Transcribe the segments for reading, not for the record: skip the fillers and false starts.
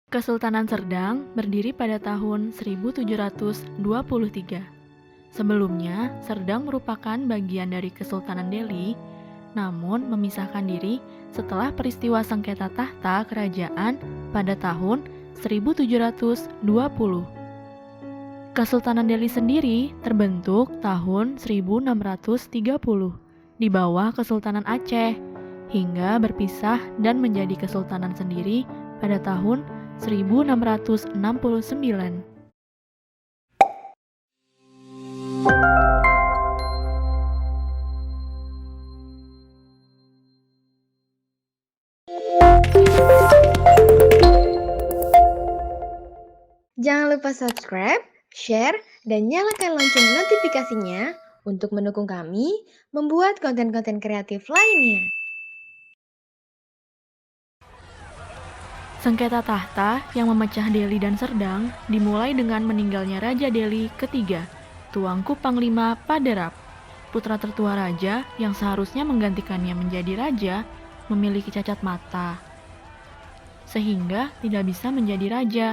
Kesultanan Serdang berdiri pada tahun 1723. Sebelumnya, Serdang merupakan bagian dari Kesultanan Delhi, namun memisahkan diri setelah peristiwa sengketa tahta kerajaan pada tahun 1720. Kesultanan Delhi sendiri terbentuk tahun 1630 di bawah Kesultanan Aceh hingga berpisah dan menjadi kesultanan sendiri pada tahun 1669. Jangan lupa subscribe, share, dan nyalakan lonceng notifikasinya untuk mendukung kami membuat konten-konten kreatif lainnya. Sengketa tahta yang memecah Delhi dan Serdang dimulai dengan meninggalnya Raja Delhi ketiga, Tuanku Panglima Paderap. Putra tertua raja yang seharusnya menggantikannya menjadi raja memiliki cacat mata, sehingga tidak bisa menjadi raja.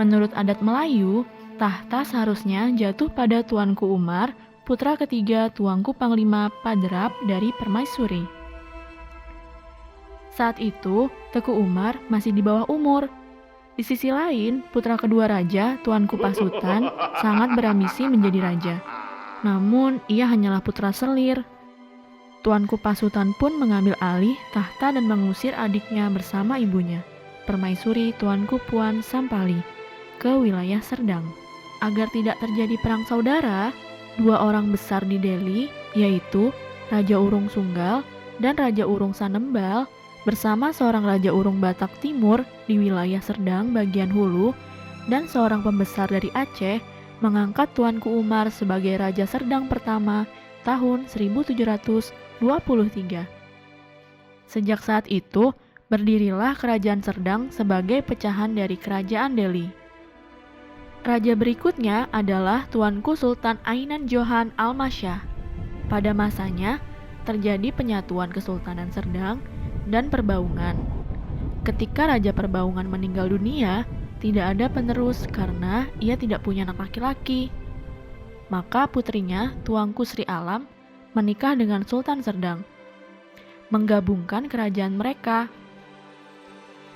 Menurut adat Melayu, tahta seharusnya jatuh pada Tuanku Umar, putra ketiga Tuanku Panglima Paderap dari Permaisuri. Saat itu, Teku Umar masih di bawah umur. Di sisi lain, putra kedua raja, Tuanku Pasutan, sangat berambisi menjadi raja. Namun, ia hanyalah putra selir. Tuanku Pasutan pun mengambil alih tahta dan mengusir adiknya bersama ibunya, Permaisuri Tuanku Puan Sampali, ke wilayah Serdang. Agar tidak terjadi perang saudara, dua orang besar di Delhi, yaitu Raja Urung Sunggal dan Raja Urung Sanembal, bersama seorang Raja Urung Batak Timur di wilayah Serdang bagian hulu dan seorang pembesar dari Aceh mengangkat Tuanku Umar sebagai Raja Serdang pertama tahun 1723. Sejak saat itu, berdirilah Kerajaan Serdang sebagai pecahan dari Kerajaan Delhi. Raja berikutnya adalah Tuanku Sultan Ainan Johan Almasyah. Pada masanya, terjadi penyatuan Kesultanan Serdang dan Perbaungan. Ketika Raja Perbaungan meninggal dunia, tidak ada penerus karena ia tidak punya anak laki-laki. Maka putrinya, Tuanku Sri Alam, menikah dengan Sultan Serdang, menggabungkan kerajaan mereka.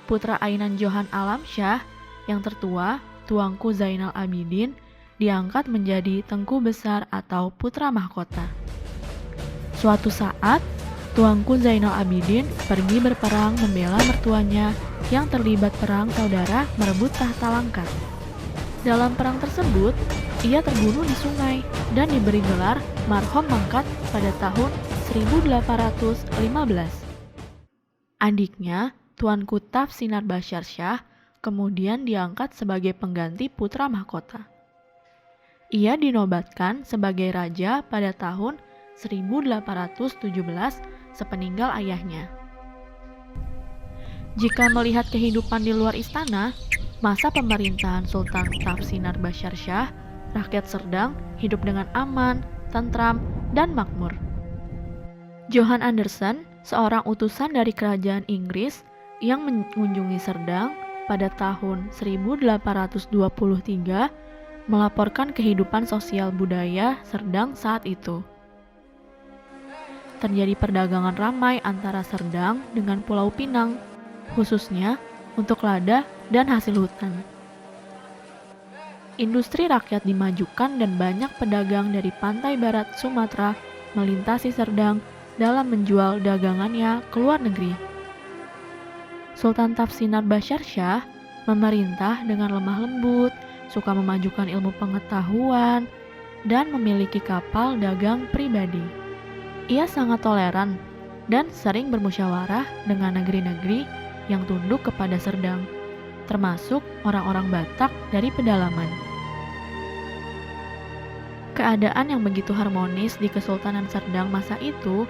Putra Ainan Johan Alamsyah yang tertua, Tuanku Zainal Abidin, diangkat menjadi Tengku Besar atau Putra Mahkota. Suatu saat, Tuanku Zainal Abidin pergi berperang membela mertuanya yang terlibat perang saudara merebut tahta Langkat. Dalam perang tersebut, ia terbunuh di sungai dan diberi gelar Marhom Mangkat pada tahun 1815. Adiknya, Tuanku Taf Sinar Basyar Shah, kemudian diangkat sebagai pengganti Putra Mahkota. Ia dinobatkan sebagai raja pada tahun 1817 sepeninggal ayahnya. Jika melihat kehidupan di luar istana, masa pemerintahan Sultan Taf Sinar Basyar Shah, rakyat Serdang hidup dengan aman, tentram, dan makmur. Johan Anderson, seorang utusan dari kerajaan Inggris yang mengunjungi Serdang pada tahun 1823, melaporkan kehidupan sosial budaya Serdang saat itu. Terjadi perdagangan ramai antara Serdang dengan Pulau Pinang, khususnya untuk lada dan hasil hutan. Industri rakyat dimajukan dan banyak pedagang dari pantai barat Sumatera melintasi Serdang dalam menjual dagangannya ke luar negeri. Sultan Taf Sinar Basyar Shah memerintah dengan lemah lembut, suka memajukan ilmu pengetahuan, dan memiliki kapal dagang pribadi. Ia sangat toleran dan sering bermusyawarah dengan negeri-negeri yang tunduk kepada Serdang, termasuk orang-orang Batak dari pedalaman. Keadaan yang begitu harmonis di Kesultanan Serdang masa itu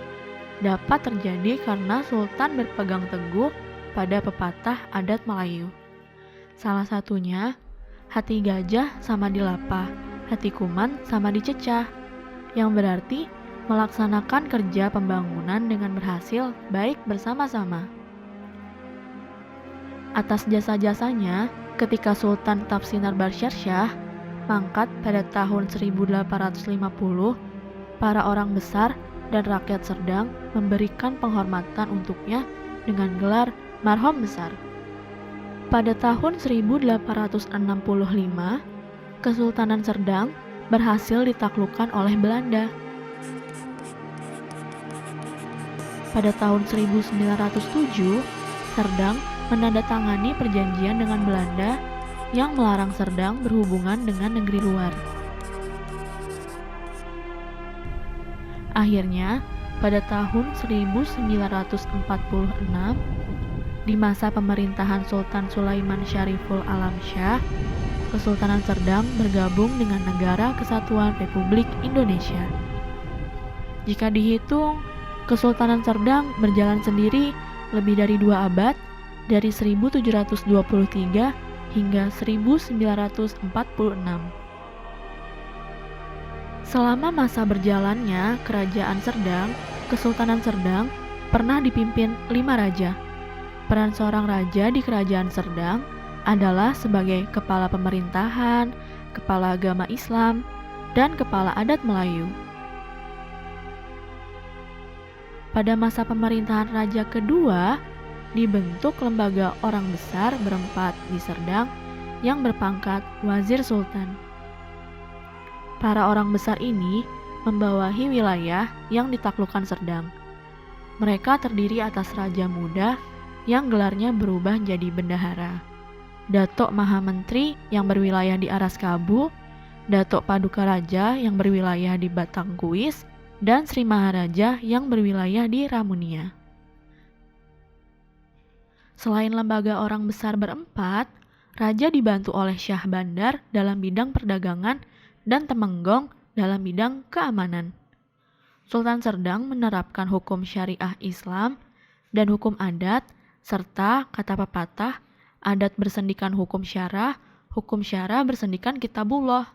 dapat terjadi karena Sultan berpegang teguh pada pepatah adat Melayu. Salah satunya, hati gajah sama dilapah, hati kuman sama dicecah, yang berarti melaksanakan kerja pembangunan dengan berhasil baik bersama-sama. Atas jasa-jasanya, ketika Sultan Tafsinar Barsyarsyah mangkat pada tahun 1850, para orang besar dan rakyat Serdang memberikan penghormatan untuknya dengan gelar Marhom Besar. Pada tahun 1865, Kesultanan Serdang berhasil ditaklukkan oleh Belanda. Pada tahun 1907, Serdang menandatangani perjanjian dengan Belanda yang melarang Serdang berhubungan dengan negeri luar. Akhirnya, pada tahun 1946, di masa pemerintahan Sultan Sulaiman Syariful Alam Shah, Kesultanan Serdang bergabung dengan Negara Kesatuan Republik Indonesia. Jika dihitung, Kesultanan Serdang berjalan sendiri lebih dari 2 abad, dari 1723 hingga 1946. Selama masa berjalannya Kerajaan Serdang, Kesultanan Serdang pernah dipimpin 5 raja. Peran seorang raja di Kerajaan Serdang adalah sebagai kepala pemerintahan, kepala agama Islam, dan kepala adat Melayu. Pada masa pemerintahan Raja kedua, dibentuk lembaga orang besar berempat di Serdang yang berpangkat Wazir Sultan. Para orang besar ini membawahi wilayah yang ditaklukkan Serdang. Mereka terdiri atas Raja Muda yang gelarnya berubah jadi Bendahara, Datuk Mahamentri yang berwilayah di Aras Kabu, Datuk Paduka Raja yang berwilayah di Batangkuis, dan Sri Maharaja yang berwilayah di Ramunia. Selain lembaga orang besar berempat, Raja dibantu oleh Syah Bandar dalam bidang perdagangan dan Temenggong dalam bidang keamanan. Sultan Serdang menerapkan hukum syariah Islam dan hukum adat, serta kata pepatah, adat bersendikan hukum syara bersendikan kitabullah.